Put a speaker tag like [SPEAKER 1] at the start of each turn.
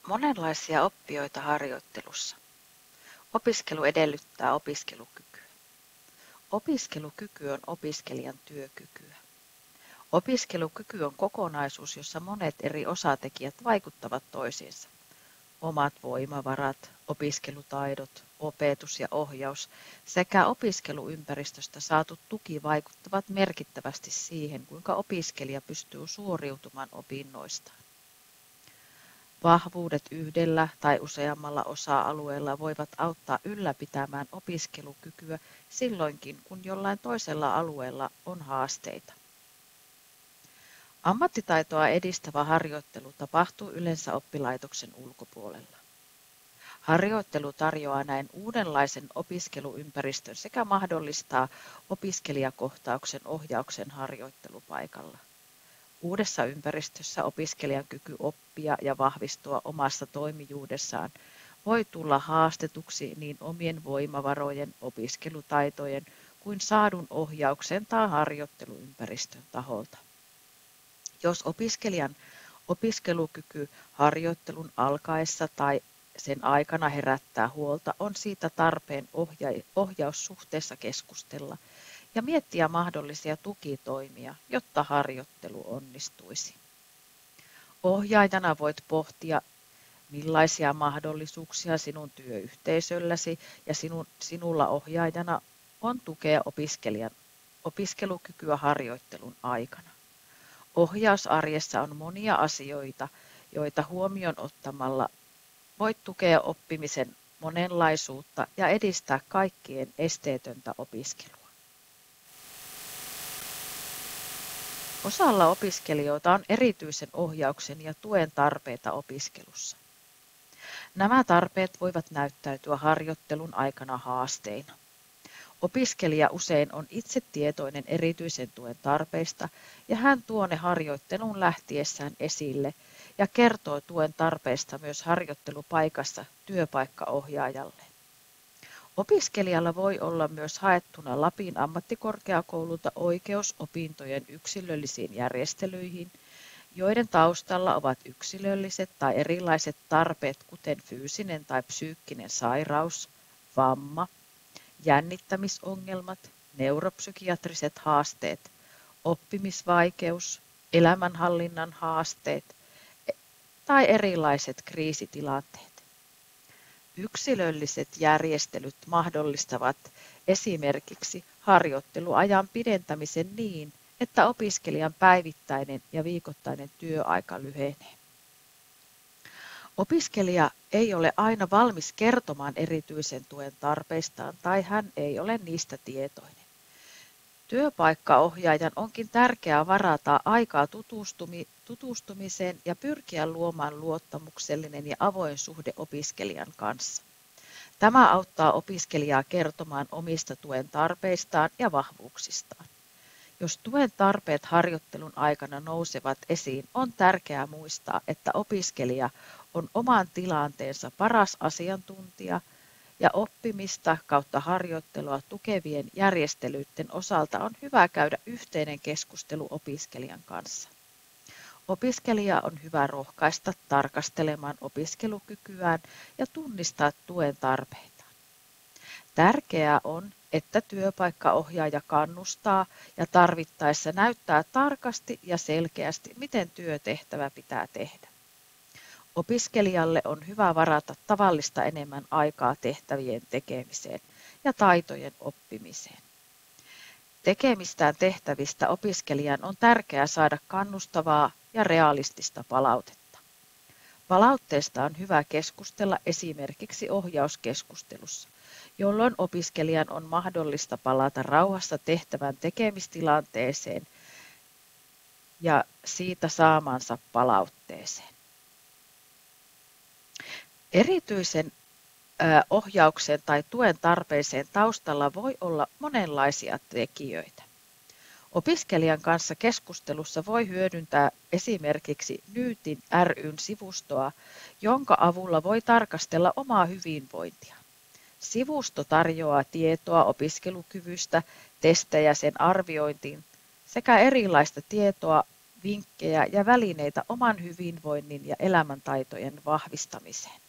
[SPEAKER 1] Monenlaisia oppijoita harjoittelussa. Opiskelu edellyttää opiskelukykyä. Opiskelukyky on opiskelijan työkykyä. Opiskelukyky on kokonaisuus, jossa monet eri osatekijät vaikuttavat toisiinsa. Omat voimavarat, opiskelutaidot, opetus ja ohjaus sekä opiskeluympäristöstä saatu tuki vaikuttavat merkittävästi siihen, kuinka opiskelija pystyy suoriutumaan opinnoistaan. Vahvuudet yhdellä tai useammalla osa-alueella voivat auttaa ylläpitämään opiskelukykyä silloinkin, kun jollain toisella alueella on haasteita. Ammattitaitoa edistävä harjoittelu tapahtuu yleensä oppilaitoksen ulkopuolella. Harjoittelu tarjoaa näin uudenlaisen opiskeluympäristön sekä mahdollistaa opiskelijakohtauksen ohjauksen harjoittelupaikalla. Uudessa ympäristössä opiskelijan kyky oppia ja vahvistua omassa toimijuudessaan voi tulla haastetuksi niin omien voimavarojen, opiskelutaitojen kuin saadun ohjauksen tai harjoitteluympäristön taholta. Jos opiskelijan opiskelukyky harjoittelun alkaessa tai sen aikana herättää huolta, on siitä tarpeen ohjaussuhteessa keskustella ja miettiä mahdollisia tukitoimia, jotta harjoittelu onnistuisi. Ohjaajana voit pohtia, millaisia mahdollisuuksia sinun työyhteisölläsi ja sinulla ohjaajana on tukea opiskelijan opiskelukykyä harjoittelun aikana. Ohjausarjessa on monia asioita, joita huomioon ottamalla voit tukea oppimisen monenlaisuutta ja edistää kaikkien esteetöntä opiskelua. Osalla opiskelijoita on erityisen ohjauksen ja tuen tarpeita opiskelussa. Nämä tarpeet voivat näyttäytyä harjoittelun aikana haasteina. Opiskelija usein on itse tietoinen erityisen tuen tarpeista ja hän tuo ne harjoitteluun lähtiessään esille ja kertoo tuen tarpeista myös harjoittelupaikassa työpaikkaohjaajalle. Opiskelijalla voi olla myös haettuna Lapin ammattikorkeakoululta oikeus opintojen yksilöllisiin järjestelyihin, joiden taustalla ovat yksilölliset tai erilaiset tarpeet, kuten fyysinen tai psyykkinen sairaus, vamma, jännittämisongelmat, neuropsykiatriset haasteet, oppimisvaikeus, elämänhallinnan haasteet tai erilaiset kriisitilanteet. Yksilölliset järjestelyt mahdollistavat esimerkiksi harjoitteluajan pidentämisen niin, että opiskelijan päivittäinen ja viikoittainen työaika lyhenee. Opiskelija ei ole aina valmis kertomaan erityisen tuen tarpeistaan tai hän ei ole niistä tietoinen. Työpaikkaohjaajan onkin tärkeää varata aikaa tutustumiseen ja pyrkiä luomaan luottamuksellinen ja avoin suhde opiskelijan kanssa. Tämä auttaa opiskelijaa kertomaan omista tuen tarpeistaan ja vahvuuksistaan. Jos tuen tarpeet harjoittelun aikana nousevat esiin, on tärkeää muistaa, että opiskelija on oman tilanteensa paras asiantuntija ja oppimista kautta harjoittelua tukevien järjestelyiden osalta on hyvä käydä yhteinen keskustelu opiskelijan kanssa. Opiskelija on hyvä rohkaista tarkastelemaan opiskelukykyään ja tunnistaa tuen tarpeitaan. Tärkeää on, että työpaikkaohjaaja kannustaa ja tarvittaessa näyttää tarkasti ja selkeästi, miten työtehtävä pitää tehdä. Opiskelijalle on hyvä varata tavallista enemmän aikaa tehtävien tekemiseen ja taitojen oppimiseen. Tekemistään tehtävistä opiskelijan on tärkeää saada kannustavaa ja realistista palautetta. Palautteesta on hyvä keskustella esimerkiksi ohjauskeskustelussa, jolloin opiskelijan on mahdollista palata rauhassa tehtävän tekemistilanteeseen ja siitä saamansa palautteeseen. Erityisen ohjauksen tai tuen tarpeeseen taustalla voi olla monenlaisia tekijöitä. Opiskelijan kanssa keskustelussa voi hyödyntää esimerkiksi Nyytin ry:n sivustoa, jonka avulla voi tarkastella omaa hyvinvointia. Sivusto tarjoaa tietoa opiskelukyvystä, testejä sen arviointiin sekä erilaista tietoa vinkkejä ja välineitä oman hyvinvoinnin ja elämäntaitojen vahvistamiseen.